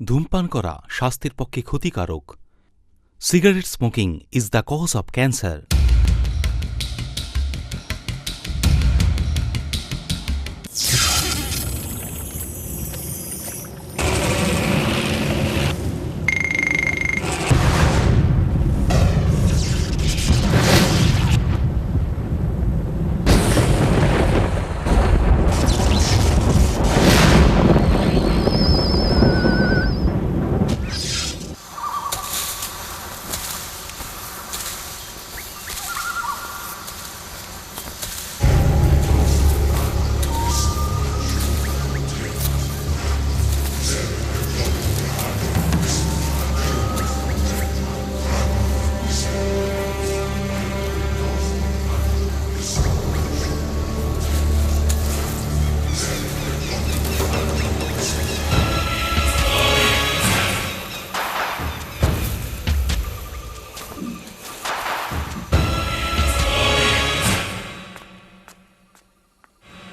ধূমপান করা স্বাস্থ্যের পক্ষে ক্ষতিকারক। Cigarette smoking is the cause of cancer.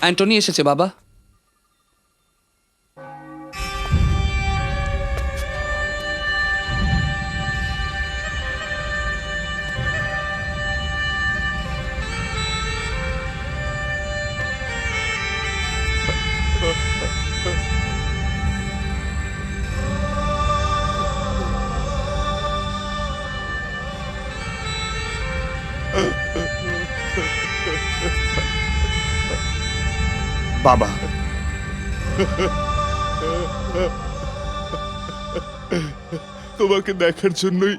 Anthony এসেছে বাবা। বাবা, তোমাকে দেখার জন্যই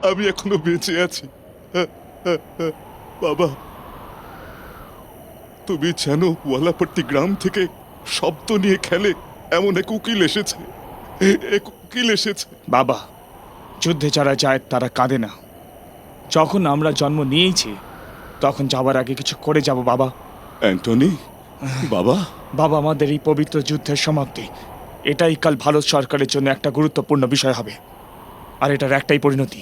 আমি এখনো বেঁচে আছি। বাবা, তুমি জানো ওয়ালাপট্টি গ্রাম থেকে শব্দ নিয়ে খেলে এমন এক উকিল এসেছে। বাবা, যুদ্ধে যারা যায় তারা কাঁদে না। যখন আমরা জন্ম নিয়েছি তখন যাবার আগে কিছু করে যাব বাবা। অ্যান্টনি, বাবা। বাবা, আমাদের এই পবিত্র যুদ্ধের সমাপ্তি এটাই কাল ভারত সরকারের জন্য একটা গুরুত্বপূর্ণ বিষয় হবে। আর এটার একটাই পরিণতি,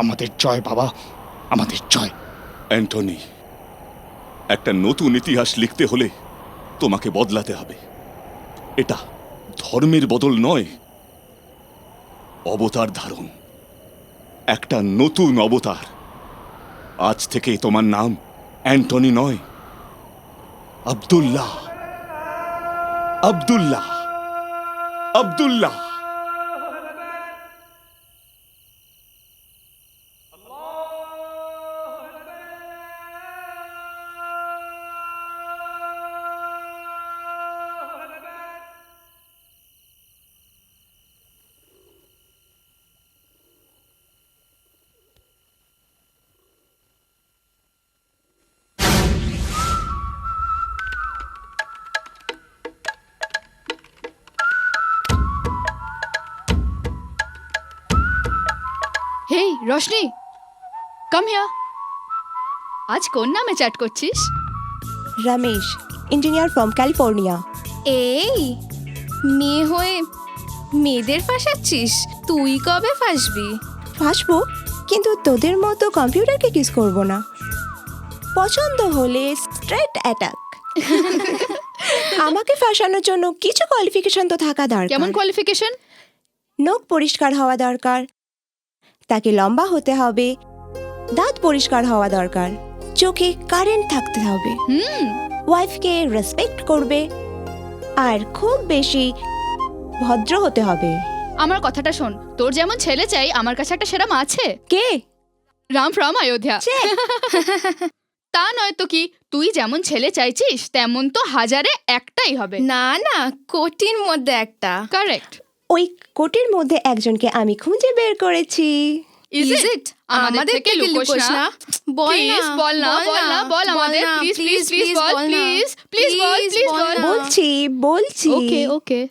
আমাদের জয় বাবা, আমাদের জয়। অ্যান্টনি, একটা নতুন ইতিহাস লিখতে হলে তোমাকে বদলাতে হবে। এটা ধর্মের বদল নয়, অবতার ধারণ, একটা নতুন অবতার। আজ থেকে তোমার নাম অ্যান্টনি নয়, আব্দুল্লাহ। আব্দুল্লাহ, আব্দুল্লাহ। হেই রোশনি, কাম হিয়ার। আজ কোন নামে চ্যাট করছিস? Ramesh, engineer from California. এই মেয়ে হয়ে মেয়েদের ফাঁসাচ্ছিস? তুই কবে ফাঁসবি? ফাঁসবো, কিন্তু তোদের মতো কম্পিউটারকে কিস করব না। পছন্দ হলে স্ট্রেট অ্যাটাক। আমাকে ফাঁসানোর জন্য কিছু কোয়ালিফিকেশন তো থাকা দরকার। কেমন কোয়ালিফিকেশন? নখ পরিষ্কার হওয়া দরকার, তাকে লম্বা হতে হবে, দাঁত পরিষ্কার হওয়া দরকার, চোখে কারেন্ট থাকতে হবে, ওয়াইফকে রেসপেক্ট করবে, আর খুব বেশি ভদ্র হতে হবে। আমার কথাটা শোন, তোর যেমন ছেলে চাই আমার কাছে একটা সেরা মা আছে। কে? রাম ফ্রম অযোধ্যা। তা নয় তো কি, তুই যেমন ছেলে চাইছিস তেমন তো হাজারে একটাই হবে। না না, কোটির মধ্যে একটা। কারেক্ট। ওই কোটির মধ্যে একজনকে আমি খুঁজে বের করেছি। Is it? আমাদের থেকে লুকোস না। বল না, বল না, বল না, বল আমাদের। প্লিজ প্লিজ প্লিজ বল, প্লিজ প্লিজ বল, প্লিজ বল। বলছি। ওকে ওকে।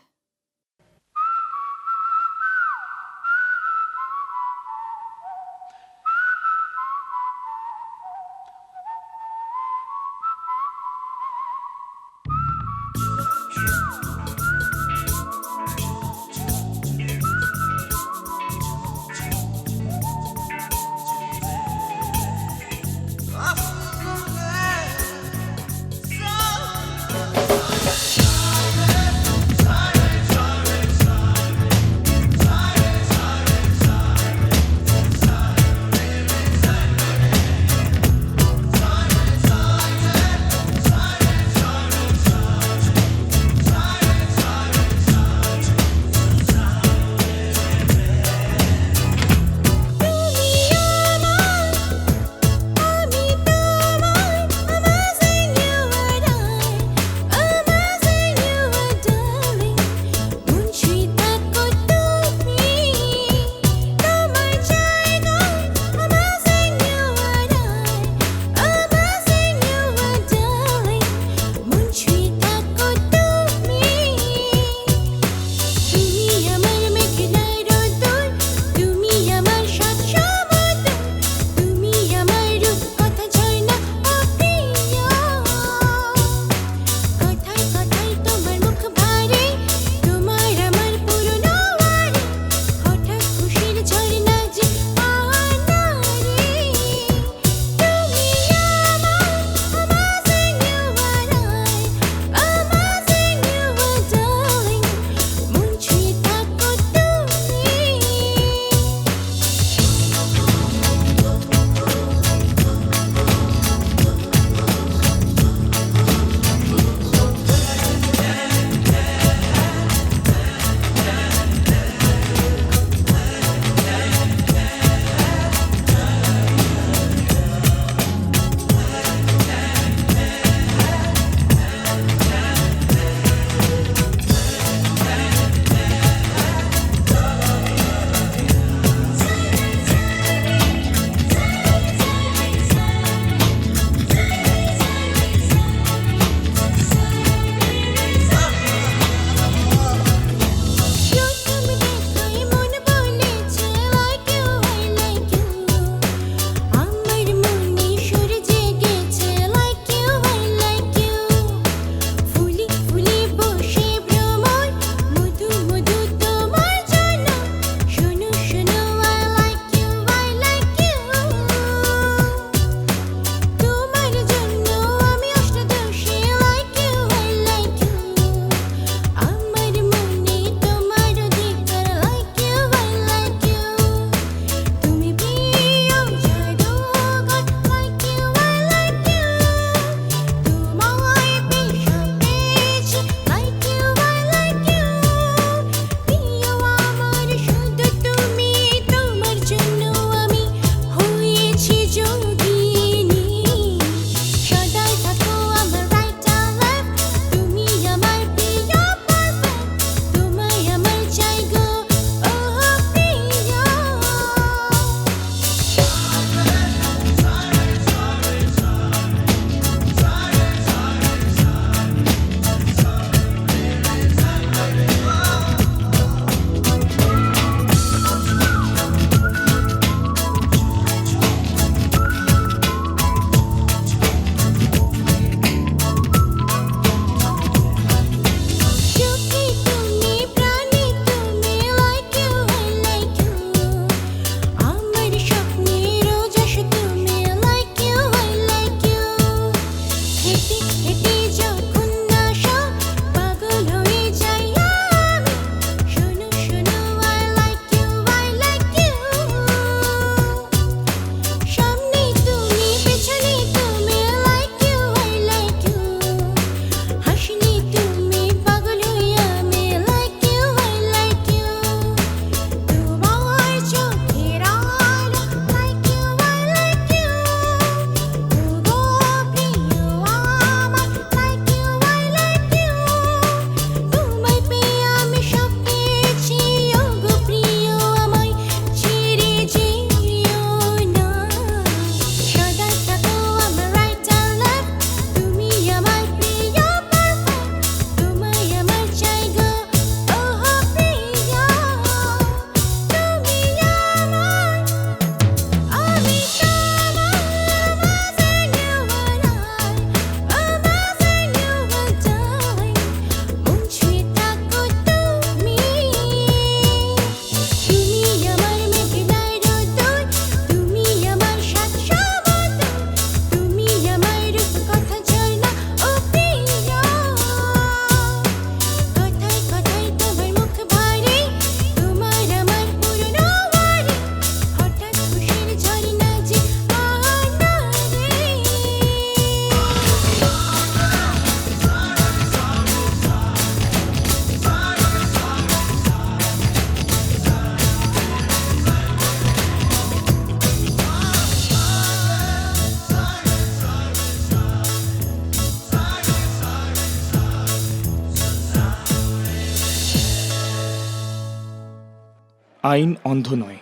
আইন অন্ধ নয়,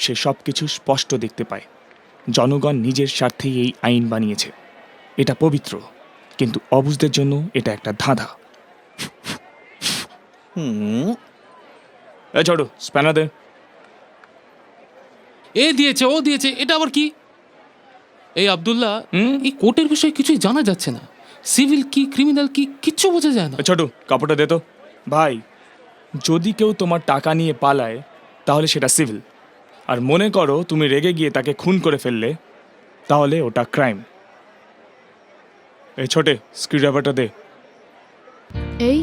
সে সব কিছু স্পষ্ট দেখতে পায়। জনগণ নিজের স্বার্থেই এই আইন বানিয়েছে। এটা পবিত্র, কিন্তু অবুঝদের জন্য এটা একটা ধাঁধা। এ ছোট, স্প্যানার দে। এ দিয়েছে, ও দিয়েছে, এটা আবার কি? এই আব্দুল্লাহ, হুম? এই কোর্টের বিষয়ে কিছুই জানা যাচ্ছে না। সিভিল কি, ক্রিমিনাল কি, কিচ্ছু বোঝা যায় না। এ ছোট, কাপড়টা দে তো। ভাই, যদি কেউ তোমার টাকা নিয়ে পালায় তাহলে সেটা সিভিল, আর মনে করো তুমি রেগে গিয়ে তাকে খুন করে ফেললে তাহলে ওটা ক্রাইম। এই ছোটে, স্ক্রুড্রাইভারটা দে। এই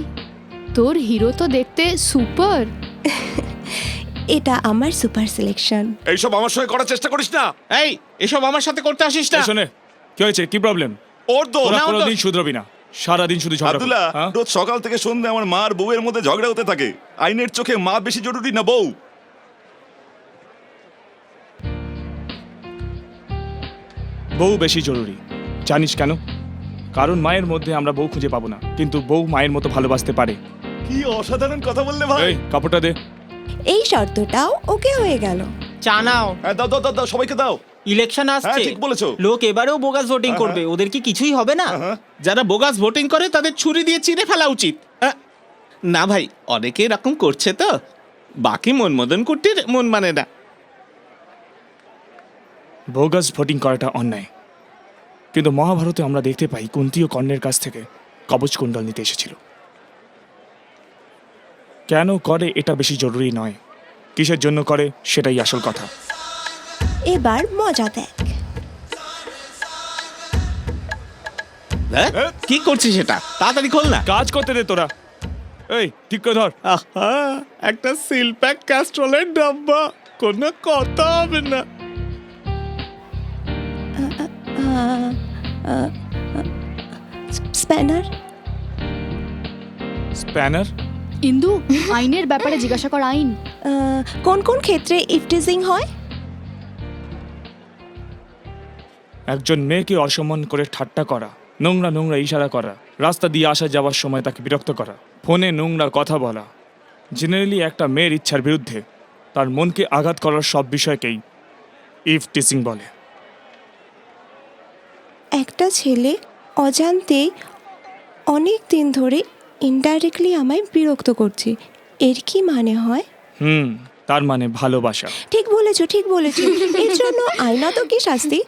তোর হিরো তো দেখতে সুপার। এটা আমার সুপার সিলেকশন। এইসব আমার সঙ্গে করার চেষ্টা করিস না। এই এসব আমার সাথে করতে আসিস না। শোনে, কি হয়েছে, কি প্রবলেম? ওর দোষ। ওরা কোনোদিন শুধরবি না, সারাদিন শুধু ঝগড়া করবে। আব্দুল্লাহ, হ্যাঁ? রোজ সকাল থেকে সন্ধ্যে আমার মা আর বউয়ের মধ্যে ঝগড়া হতে থাকে। আইনের চোখে মা বেশি জরুরি না বউ? বউ বেশি জরুরি, জানিস কেন? কারণ মায়ের মধ্যে আমরা বউ খুঁজে পাবো না, কিন্তু বউ মায়ের মতো ভালোবাসতে পারে। কি অসাধারণ কথা বললে ভাই। এই কাপড়টা দে। এই শর্তটাও ওকে হয়ে গেল। চা নাও, হ্যাঁ, দাও দাও দাও দাও, সবাইকে দাও। ইলেকশন হ্যাঁ, আসছে। ঠিক বলেছো। লোক এবারেও বোগাস ভোটিং হ্যাঁ, করবে, ওদের কি কিছুই হবে না? হ্যাঁ। যারা বোগাস ভোটিং করে তাদের ছুরি দিয়ে চিড়ে ফেলা উচিত। না ভাই, অনেকে এরকম করছে তো, বাকি মনমদন কুটির মন মানে না। বোগাস ভোটিং করাটা অন্যায়, কিন্তু মহাভারতে আমরা দেখতে পাই কুন্তী ও কর্ণের কাছ থেকে কবচ কুণ্ডল নিতে এসেছিল। কেন করে এটা বেশি জরুরি নয়, কিসের জন্য করে সেটাই আসল কথা। এবার মজা দেখ। হ্যাঁ? কি করছিস সেটা? তাড়াতাড়ি খোল না। কাজ করতে দে তোরা। এই ঠিক করে ধর। আহা, একটা সিলপ্যাক ক্যাস্ট্রলের ডাব্বা, কোনো কথা হবে না। স্প্যানার। স্প্যানার? ইন্দু, আইনের ব্যাপারে জিজ্ঞাসা কর। আইন কোন কোন ক্ষেত্রে ইফটিজিং হয়? একজন মেয়েকে অসম্মান করে ঠাট্টা করা, নোংরা নোংরা ইশারা করা, রাস্তা দিয়ে আসা যাওয়ার সময় তাকে বিরক্ত করা, ফোনে নোংরা কথা বলা, জেনারেলি একটা মেয়ের ইচ্ছার বিরুদ্ধে তার মনকে আঘাত করার সব বিষয়কেই ইফটিজিং বলে। একটা ছেলে অজান্তে অনেক দিন ধরে ইনডাইরেক্টলি আমায় বিরক্ত করছে, এর কি মানে হয়? তার মানে ভালোবাসা। ঠিক বলেছো, ঠিক বলেছো। এর জন্য আইনত কি শাস্তি?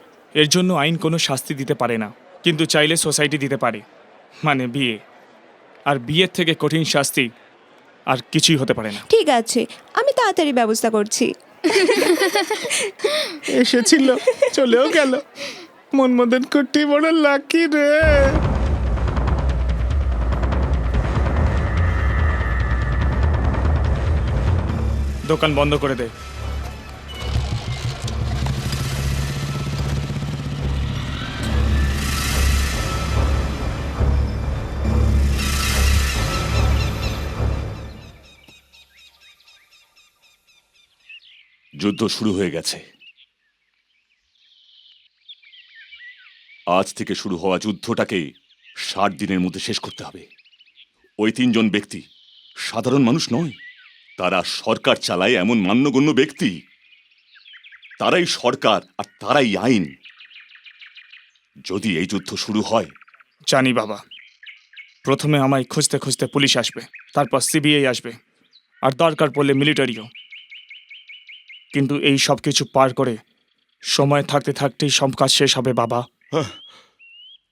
এর জন্য আইন কোনো শাস্তি দিতে পারে না, কিন্তু চাইলে সোসাইটি দিতে পারে, মানে বিয়ে। আর বিয়ের থেকে কঠিন শাস্তি আর কিছুই হতে পারে না। ঠিক আছে, আমি তাড়াতাড়ি ব্যবস্থা করছি। এসেছিল, চলেও গেল। মনমদন কুটি বড় লাকি রে। দোকান বন্ধ করে দে। যুদ্ধ শুরু হয়ে গেছে। আজ থেকে শুরু হওয়া যুদ্ধটাকে 60 দিনের মধ্যে শেষ করতে হবে। ওই 3 জন ব্যক্তি সাধারণ মানুষ নয়, তারা সরকার চালায় এমন মান্যগণ্য ব্যক্তি। তারাই সরকার আর তারাই আইন। যদি এই যুদ্ধ শুরু হয়, জানি বাবা, প্রথমে আমায় খুঁজতে খুঁজতে পুলিশ আসবে, তারপর সিবিআই আসবে, আর দরকার পড়লে মিলিটারিও। কিন্তু এই সব কিছু পার করে সময় থাকতে থাকতেই সব কাজ শেষ হবে বাবা।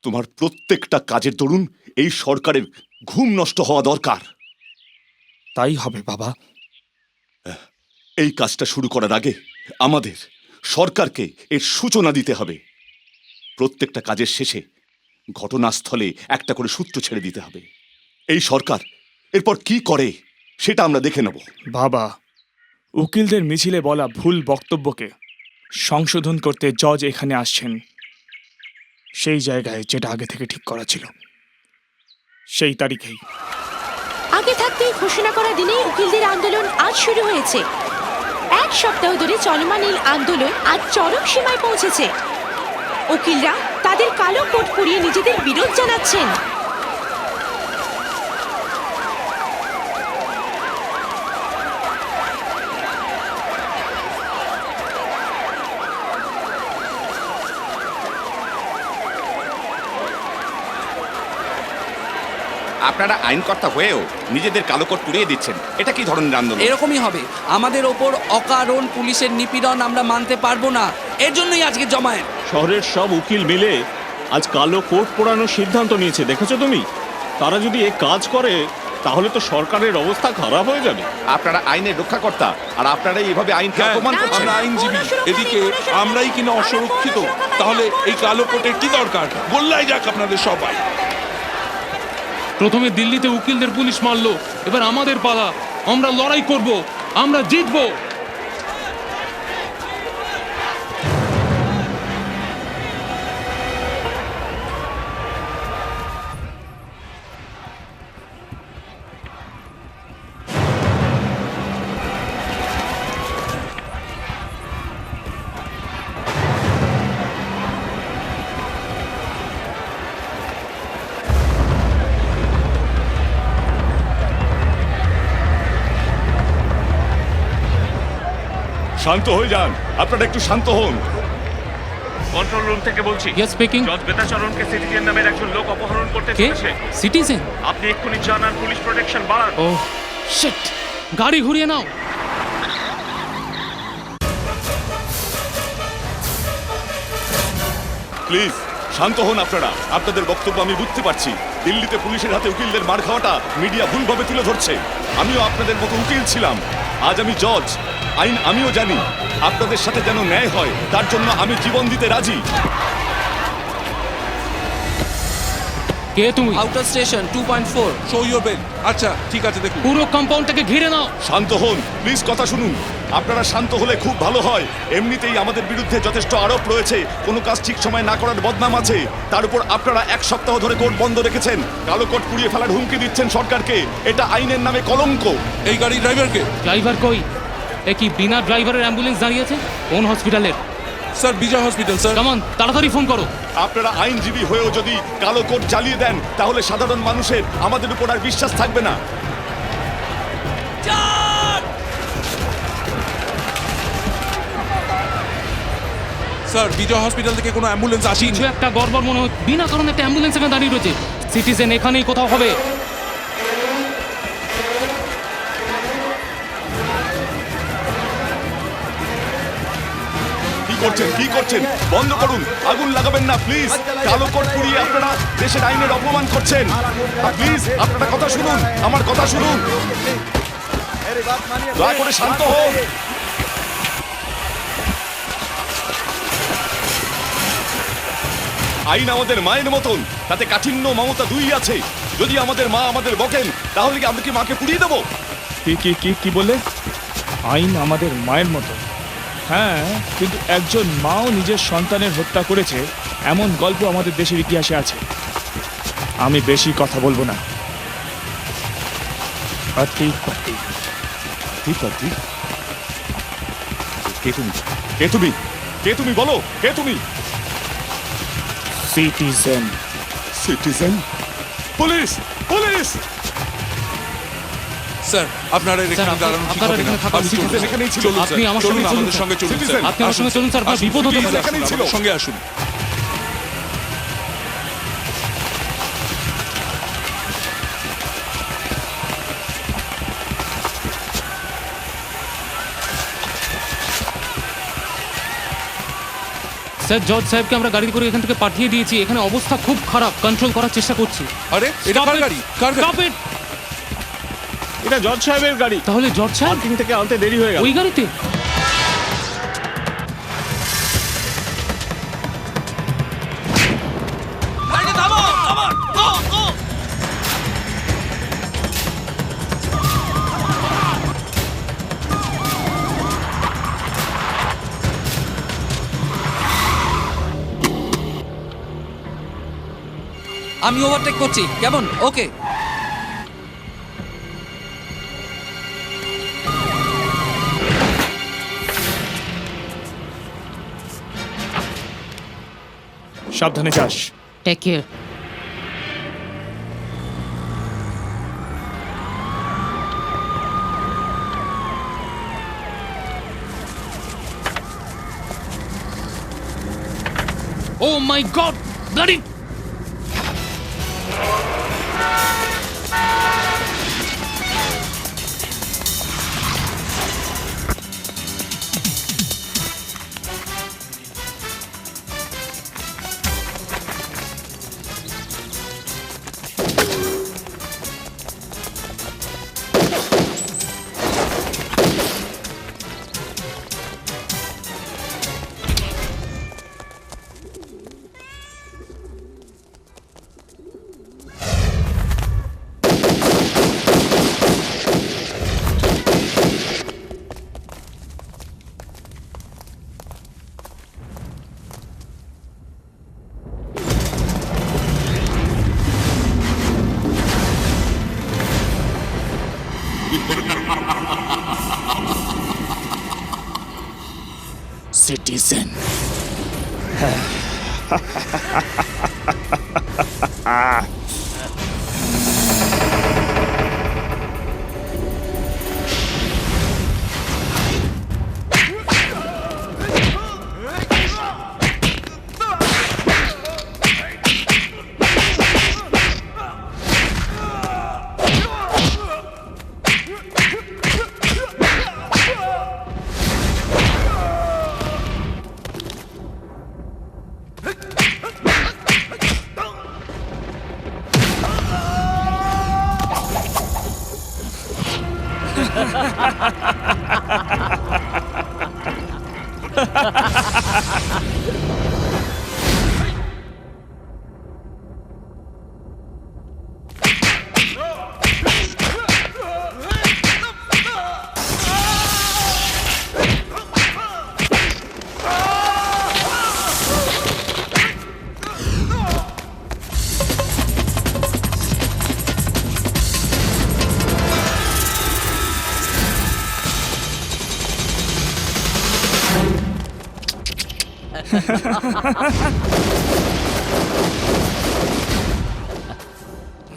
তোমার প্রত্যেকটা কাজের দরুন এই সরকারের ঘুম নষ্ট হওয়া দরকার। তাই হবে বাবা। এই কাজটা শুরু করার আগে আমাদের সরকারকে এর সূচনা দিতে হবে। প্রত্যেকটা কাজের শেষে ঘটনাস্থলে একটা করে সূত্র ছেড়ে দিতে হবে। এই সরকার এরপর কি করে সেটা আমরা দেখে নেব। বাবা, উকিলদের মিছিলে বলা ভুল বক্তব্যকে সংশোধন করতে জজ এখানে আসছেন, সেই জায়গায় যেটা আগে থেকে ঠিক করা ছিল, সেই তারিখেই। আগে থাকতেই ঘোষণা করা দিনেই উকিলদের আন্দোলন আজ শুরু হয়েছে। 1 সপ্তাহ ধরে চলমান এই আন্দোলন আজ চরম সীমায় পৌঁছেছে। উকিলরা তাদের কালো কোট পরিয়ে নিজেদের বিরোধ জানাচ্ছেন। আপনারা আইনকর্তা হয়েও নিজেদের কালো কোট পুড়িয়ে দিচ্ছেন, এটা কি ধরনের আন্দোলন? এরকমই হবে। আমাদের ওপর অকারণ পুলিশের নিপীড়ন আমরা মানতে পারবো না, এর জন্যই আজকে জমায়েত। শহরের সব উকিল মিলে আজ কালো কোট পোড়ানোর সিদ্ধান্ত নিয়েছে, দেখেছো তুমি? তারা যদি এ কাজ করে তাহলে তো সরকারের অবস্থা খারাপ হয়ে যাবে। আপনারা আইনের রক্ষাকর্তা, আর আপনারা এইভাবে আইনকে অপমান করছেন। আইনজীবী, এদিকে আমরাই কিনা অসুরক্ষিত, তাহলে এই কালো কোটের কি দরকার? গোল্লায় যাক আপনাদের সবাই। প্রথমে দিল্লিতে উকিলদের পুলিশ মারলো, এবার আমাদের পালা। আমরা লড়াই করব, আমরা জিতবো। শান্ত হয়ে যান, আপনারা একটু শান্ত হন। কন্ট্রোল রুম থেকে বলছি। Yes speaking. জজ বেতাচরণকে সিটিজেন নামের একজন লোক অপহরণ করতে কে? চলেছে। সিটিজেন? আপনি এক্ষুনি জানান, পুলিশ প্রোটেকশন বাড়ান। ও শিট, গাড়ি ঘুরিয়ে নাও। প্লিজ শান্ত হন আপনারা। আপনাদের বক্তব্য আমি বুঝতে পারছি। দিল্লিতে পুলিশের হাতে উকিলদের মার খাওয়াটা মিডিয়া ভুলভাবে তুলে ধরছে। আমিও আপনাদের মতো উকিল ছিলাম, আজ আমি জজ। আইন আমিও জানি। আপনাদের সাথে যেন ন্যায় হয় তার জন্য আমি জীবন দিতে রাজি। কে তুমি? Outer station 2.4। Show your bell. আচ্ছা ঠিক আছে, দেখুন। পুরো কম্পাউন্ডটাকে ঘিরে নাও। শান্ত হন প্লিজ, কথা শুনুন। আপনারা শান্ত হলে খুব ভালো হয়। এমনিতেই আমাদের বিরুদ্ধে যথেষ্ট আরোপ রয়েছে, কোনো কাজ ঠিক সময় না করার বদনাম আছে। তার উপর আপনারা 1 সপ্তাহ ধরে কোর্ট বন্ধ রেখেছেন, কালো কোট পুড়িয়ে ফেলার হুমকি দিচ্ছেন সরকারকে। এটা আইনের নামে কলঙ্ক। এই গাড়ির ড্রাইভারকে? ড্রাইভার কই? এ কি বিনা ড্রাইভারের অ্যাম্বুলেন্স দাঁড়িয়ে আছে? কোন হসপিটালের? স্যার, বিজয় হসপিটাল স্যার। কামান, তাড়াতাড়ি ফোন করো। আপনারা আইনজীবী হয়েও যদি কালো কোট জ্বালিয়ে দেন তাহলে সাধারণ মানুষের আমাদের উপর আর বিশ্বাস থাকবে না। স্যার, বিজয় হসপিটাল থেকে কোনো অ্যাম্বুলেন্স আসেনি। কিছু একটা গড়বড় মনে হয়। বিনা কারণে একটা অ্যাম্বুলেন্স এখানে দাঁড়িয়ে রয়েছে। সিটিজেন এখানেই কোথাও হবে। কি করছেন? বন্ধ করুন, আগুন লাগাবেন না প্লিজ। কালো কোট পুড়িয়ে আপনারা দেশের আইনের অপমান করছেন। প্লিজ আপনারা কথা শুনুন, আমার কথা শুনুন। দয়া করে শান্ত হন। আইন আমাদের মায়ের মতন, তাতে কাঠিন্য মমতা দুই আছে। যদি আমাদের মা আমাদের বকেন তাহলে কি আমরা কি মাকে পুড়িয়ে দেবো? কি বলে? আইন আমাদের মায়ের মতো? হ্যাঁ, কিন্তু একজন মাও নিজের সন্তানের হত্যা করেছে এমন গল্প আমাদের দেশের ইতিহাসে আছে। আমি বেশি কথা বলবো না। পাতি পাতি পাতি। কে তুমি? কে তুমি? কে তুমি বলো, কে তুমি? Citizen. Citizen? Police! Police! Sir, আপনারা এখানে দাঁড়ানো ঠিক হবে না। সিটিজেন এখানেই ছিল। চলুন আপনি স্যার, আমার চলুন সঙ্গে চলুন আমাদের সঙ্গে চলুন স্যার। Citizen, আপনি আমার সঙ্গে চলুন স্যার, আপনার বিপদ হতে পারে। এখানেই ছিল। সঙ্গে আসুন। স্যার, জজ সাহেবকে আমরা গাড়ি করে এখান থেকে পাঠিয়ে দিয়েছি। এখানে অবস্থা খুব খারাপ, কন্ট্রোল করার চেষ্টা করছি। আরে, এটা কার গাড়ি? কার গাড়ি? Stop it! এটা জজ সাহেবের গাড়ি। তাহলে জজ সাহেব পার্কিং থেকে আনতে দেরি হয়ে গেল। ওই গাড়িতে? আমি ওভারটেক করছি, কেমন? ওকে। সাবধানে যাস। Take care. Oh my God! Bloody! Citizen.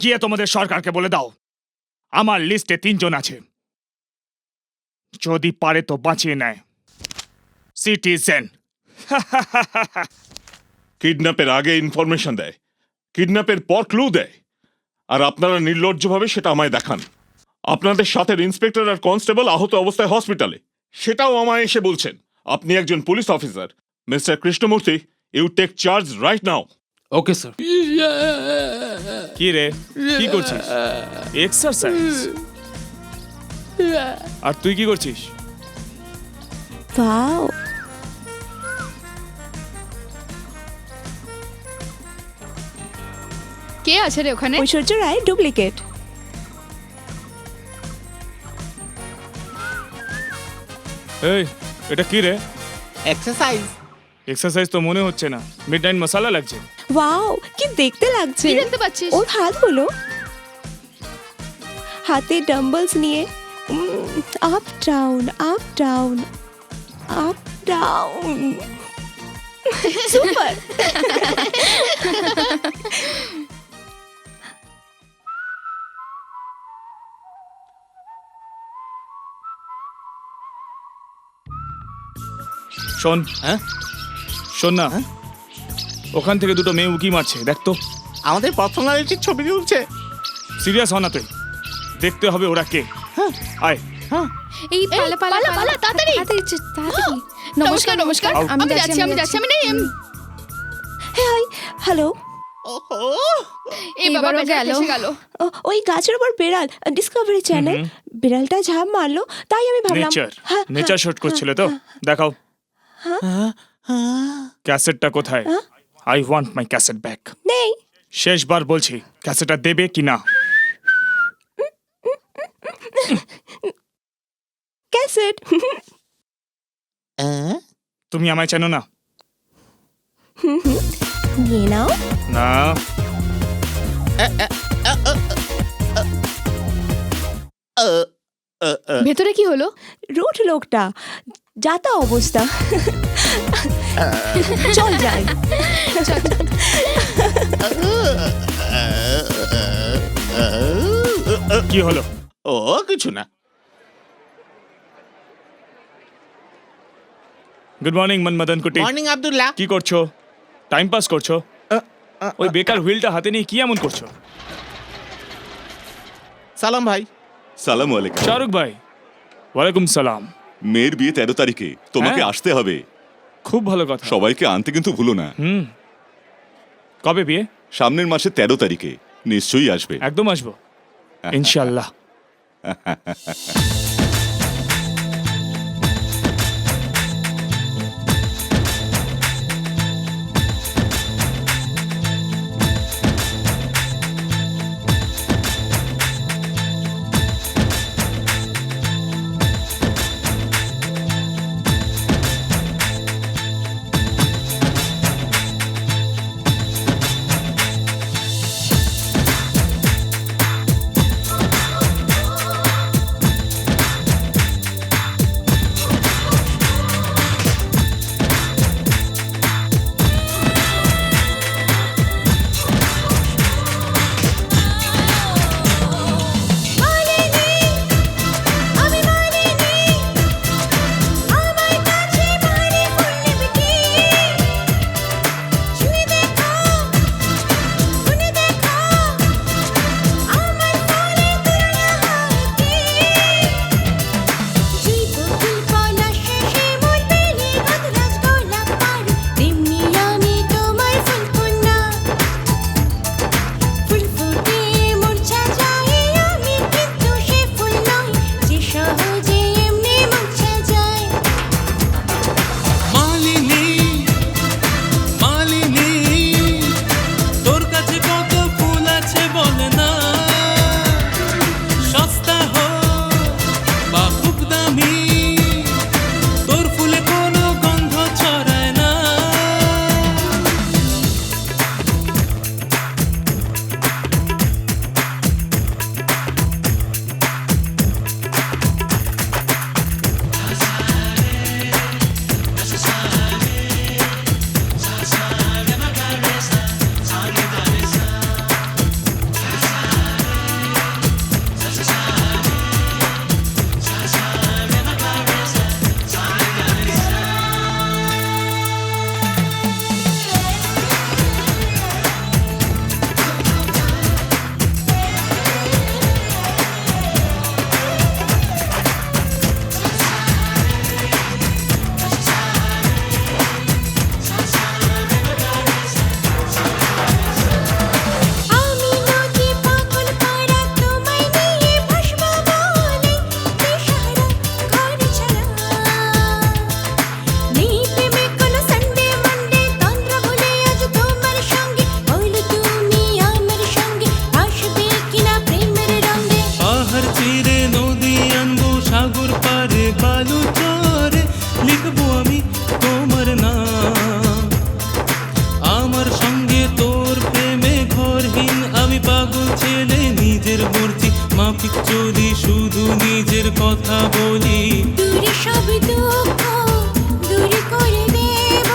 গিয়ে তোমাদের সরকারকে বলে দাও আমার লিস্টে 3 জন আছে, যদি পারে তো বাঁচিয়ে নেয়। সিটিজেন। কিডন্যাপের আগে ইনফরমেশন দেয়, কিডন্যাপের পর ক্লু দেয়, আর আপনারা নির্লজ্জভাবে সেটা আমায় দেখান। আপনাদের সাথে ইন্সপেক্টর আর কনস্টেবল আহত অবস্থায় হসপিটালে, সেটাও আমায় এসে বলছেন। আপনি একজন police officer, mister Krishnamurthy, you take charge right now. Okay sir. কি রে, কি করছিস? এক্সারসাইজ। আর তুই কি করছিস? ওয়াও, কে আছে রে ওখানে? ঐশ্বর্য রায় ডুপ্লিকেট। এই, এটা কি রে? এক্সারসাইজ। এক্সারসাইজ তো মনে হচ্ছে না, মিডনাইট মশালা লাগছে। ওয়াও, কি দেখতে লাগছে। কি দেখতে পাচ্ছিস? ওর হাতগুলো, হাতে ডাম্বলস নিয়ে up down up down up down. Super. শোন, হ্যাঁ শোন না, ওখান থেকে দুটো মেয়ে উকি মারছে, দেখ তো। আমাদের পার্সোনালিটির ছবি তুলছে। সিরিয়াস হ না তুই, দেখতে হবে ওরা কে। আয়। এই পালা পালা পালা, পালা, তাড়াতাড়ি। তাড়াতাড়ি। নমস্কার নমস্কার, আমি যাচ্ছি আমি নেই। Hi, hello. এই বাবা এবারও গেল গেল। গেল। ওই গাছের উপর বেড়াল, ডিসকভারি চ্যানেল। বিড়ালটা ঝাঁপ মারলো, তাই আমি ভাবলাম। নেচার, হ্যাঁ, নেচার শুট করছিল তো। দেখাও ক্যাসেটটা কোথায়? I want my cassette back. নেই। শেষবার বলছি, ক্যাসেটটা দেবে কি না? ক্যাসেট। তুমি আমায় চেনো না? নিয়ে নাও। না। ভেতরে কি হলো? রুট লোকটা, যাতা অবস্থা। চল যাই। কি হলো? ও কিছু না। গুড মর্নিং মনমদন কুটি। মর্নিং আব্দুল্লাহ। কি করছো? টাইম পাস করছো? ওই বেকার হুইলটা হাতে নিয়ে কি এমন করছো? সালাম ভাই। সালাম আলাইকুম। শাহরুখ ভাই। ওয়ালাইকুম সালাম। মেয়ের বিয়ে 13 তারিখে, তোমাকে হ্যাঁ। আসতে হবে। খুব ভালো কথা। সবাইকে আনতে কিন্তু ভুলো না। কবে বিয়ে? সামনের মাসে 13 তারিখে, নিশ্চয়ই আসবে। একদম আসবো, ইনশাআল্লাহ। ঠিক যদি শুধু নিজের কথা বলি, দূরে সব দুঃখ দূর করে দেব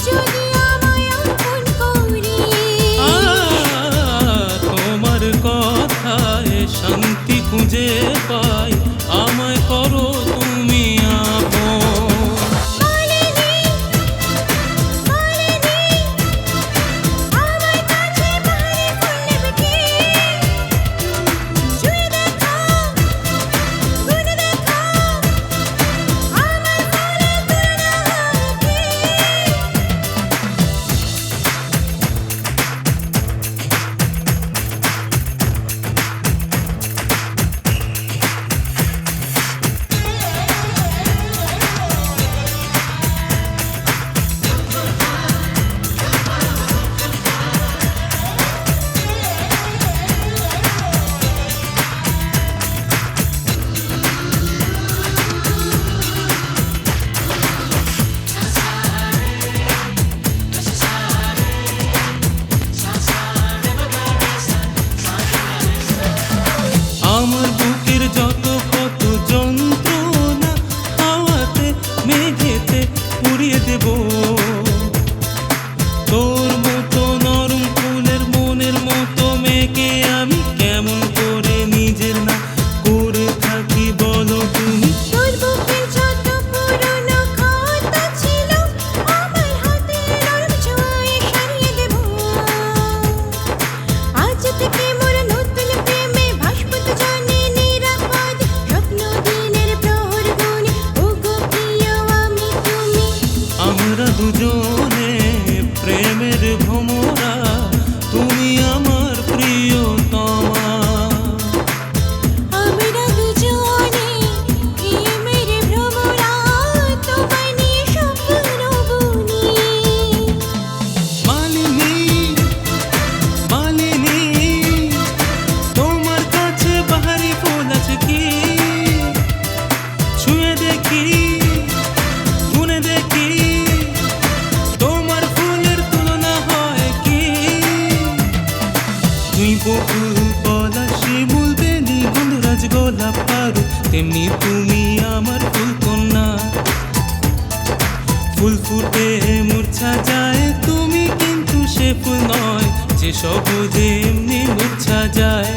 যদি আমায় আপন করিস। তোমার কথায় শান্তি খুঁজে পাই, আমায় করো তুমি আপন। বলিনি, বলিনি, আমার কাছে বাহারি ফুল নেবে কে? ছুঁয়ে দেখো, গুনে দেখো, আমার ফুলের তুলনা হবে কি? আমার বুকের যত কত যন্ত্রণা হাওয়াতে মেঘেতে উড়িয়ে দেব, তোর মতো নরম ফুলের মনের মতো মেয়েকে আমি কেমন করে নিজের না করে থাকি বলো তুমি। তোর বুকের যত পুরনো ক্ষত ছিল আমার হাতে নরম ছোঁয়ায় সারিয়ে দেব। আজ থেকে মোর নতুন প্রেমে ভাসবো দুজনে নিরাপদ, স্বপ্ন দিনের প্রহর গুনে ওগো প্রিয় আমি তুমি। আমরা দুজনে প্রেমের ভ্রমরা, তুমি আমার প্রিয়তমা। আমরা দুজনে প্রেমের ভ্রমরা, তোমায় নিয়ে স্বপ্ন বুনি। মালিনী, মালিনী, তোমার কাছে বাহারি ফুল আছে কি? ছুঁয়ে দেখি, গুনে দেখি, তোমার ফুলের তুলনা হয় কি? তুই বকুল পলা শিমুল বেলি গন্ধরাজ গোলাপ পারু, তেমনি তুমি আমার ফুল কন্যা। ফুল ফুটে মূর্ছা যায়, তুমি কিন্তু সে ফুল নয় যে সহজে এমনি মূর্ছা যায়।